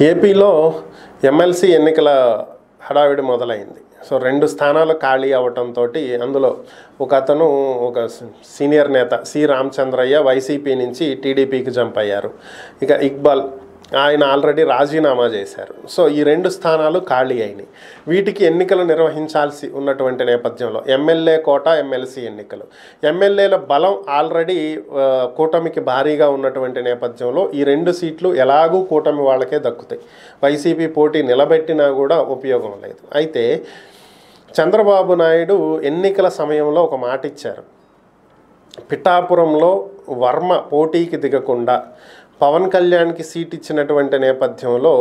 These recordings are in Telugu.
ఏపీలో ఎమ్మెల్సీ ఎన్నికల హడావిడి మొదలైంది. సో 2 స్థానాలు ఖాళీ అవ్వటంతో అందులో ఒక సీనియర్ నేత సి రామచంద్రయ్య వైసీపీ నుంచి టీడీపీకి జంప్ అయ్యారు. ఇక ఇక్బాల్ ఆయన ఆల్రెడీ రాజీనామా చేశారు. సో ఈ 2 స్థానాలు ఖాళీ అయినాయి. వీటికి ఎన్నికలు నిర్వహించాల్సి ఉన్నటువంటి నేపథ్యంలో ఎమ్మెల్యే కోట, ఎమ్మెల్సీ ఎన్నికలు, ఎమ్మెల్యేల బలం ఆల్రెడీ కూటమికి భారీగా ఉన్నటువంటి నేపథ్యంలో ఈ 2 సీట్లు ఎలాగూ కూటమి వాళ్ళకే దక్కుతాయి. వైసీపీ పోటీ నిలబెట్టినా కూడా ఉపయోగం లేదు. అయితే చంద్రబాబు నాయుడు ఎన్నికల సమయంలో ఒక మాట ఇచ్చారు. పిఠాపురంలో వర్మ పోటీకి దిగకుండా పవన్ కళ్యాణ్కి సీట్ ఇచ్చినటువంటి నేపథ్యంలో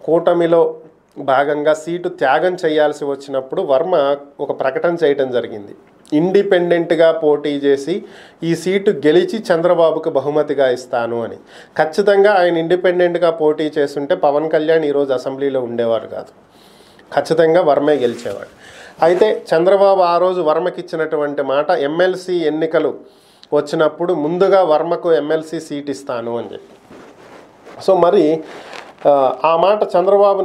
కూటమిలో భాగంగా సీటు త్యాగం చేయాల్సి వచ్చినప్పుడు వర్మ ఒక ప్రకటన చేయడం జరిగింది. ఇండిపెండెంట్గా పోటీ చేసి ఈ సీటు గెలిచి చంద్రబాబుకు బహుమతిగా ఇస్తాను అని. ఖచ్చితంగా ఆయన ఇండిపెండెంట్గా పోటీ చేస్తుంటే పవన్ కళ్యాణ్ ఈరోజు అసెంబ్లీలో ఉండేవారు కాదు. ఖచ్చితంగా వర్మే గెలిచేవాడు. అయితే చంద్రబాబు ఆ రోజు వర్మకి ఇచ్చినటువంటి మాట, ఎమ్మెల్సీ ఎన్నికలు వచ్చినప్పుడు ముందుగా వర్మకు ఎమ్మెల్సీ సీట్ ఇస్తాను అని చెప్పి. సో మరి ఆ మాట చంద్రబాబు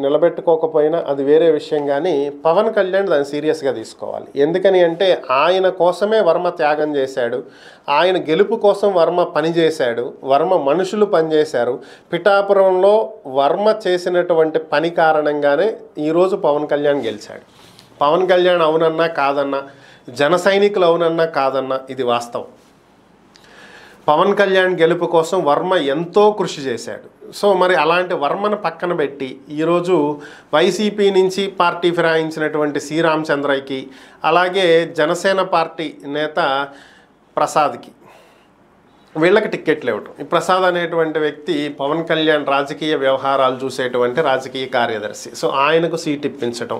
నిలబెట్టుకోకపోయినా అది వేరే విషయం. కానీ పవన్ కళ్యాణ్ దాన్ని సీరియస్గా తీసుకోవాలి. ఎందుకని అంటే ఆయన కోసమే వర్మ త్యాగం చేశాడు. ఆయన గెలుపు కోసం వర్మ పనిచేశాడు. వర్మ మనుషులు పనిచేశారు. పిఠాపురంలో వర్మ చేసినటువంటి పని కారణంగానే ఈరోజు పవన్ కళ్యాణ్ గెలిచాడు. పవన్ కళ్యాణ్ అవునన్నా కాదన్నా, జన సైనికులు అవునన్నా కాదన్నా ఇది వాస్తవం. పవన్ కళ్యాణ్ గెలుపు కోసం వర్మ ఎంతో కృషి చేశాడు. సో మరి అలాంటి వర్మను పక్కన పెట్టి ఈరోజు వైసీపీ నుంచి పార్టీ ఫిరాయించినటువంటి సి రామచంద్రయ్యకి, అలాగే జనసేన పార్టీ నేత ప్రసాద్కి, వీళ్ళకి టిక్కెట్లు ఇవ్వటం. ఈ ప్రసాద్ అనేటువంటి వ్యక్తి పవన్ కళ్యాణ్ రాజకీయ వ్యవహారాలు చూసేటువంటి రాజకీయ కార్యదర్శి. సో ఆయనకు సీట్ ఇప్పించటం.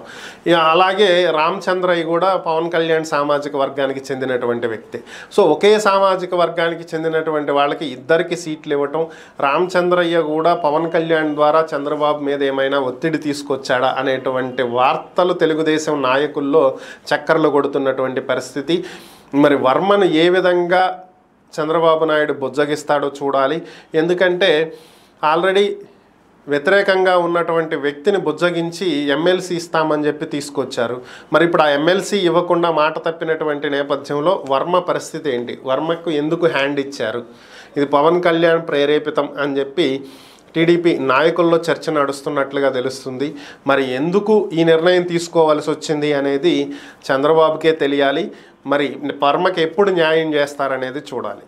అలాగే రామచంద్రయ్య కూడా పవన్ కళ్యాణ్ సామాజిక వర్గానికి చెందినటువంటి వ్యక్తి. సో ఒకే సామాజిక వర్గానికి చెందినటువంటి వాళ్ళకి ఇద్దరికి సీట్లు ఇవ్వటం, రామచంద్రయ్య కూడా పవన్ కళ్యాణ్ ద్వారా చంద్రబాబు మీద ఏమైనా ఒత్తిడి తీసుకొచ్చాడా అనేటువంటి వార్తలు తెలుగుదేశం నాయకుల్లో చక్కర్లు కొడుతున్నటువంటి పరిస్థితి. మరి వర్మను ఏ విధంగా చంద్రబాబు నాయుడు బుజ్జగిస్తాడో చూడాలి. ఎందుకంటే ఆల్రెడీ వ్యతిరేకంగా ఉన్నటువంటి వ్యక్తిని బుజ్జగించి ఎమ్మెల్సీ ఇస్తామని చెప్పి తీసుకొచ్చారు. మరి ఇప్పుడు ఆ ఎమ్మెల్సీ ఇవ్వకుండా మాట తప్పినటువంటి నేపథ్యంలో వర్మ పరిస్థితి ఏంటి? వర్మకు ఎందుకు హ్యాండ్ ఇచ్చారు? ఇది పవన్ కళ్యాణ్ ప్రేరేపితం అని చెప్పి టీడీపీ నాయకుల్లో చర్చ నడుస్తున్నట్లుగా తెలుస్తుంది. మరి ఎందుకు ఈ నిర్ణయం తీసుకోవాల్సి వచ్చింది అనేది చంద్రబాబుకే తెలియాలి. మరి వర్మకి ఎప్పుడు న్యాయం చేస్తారనేది చూడాలి.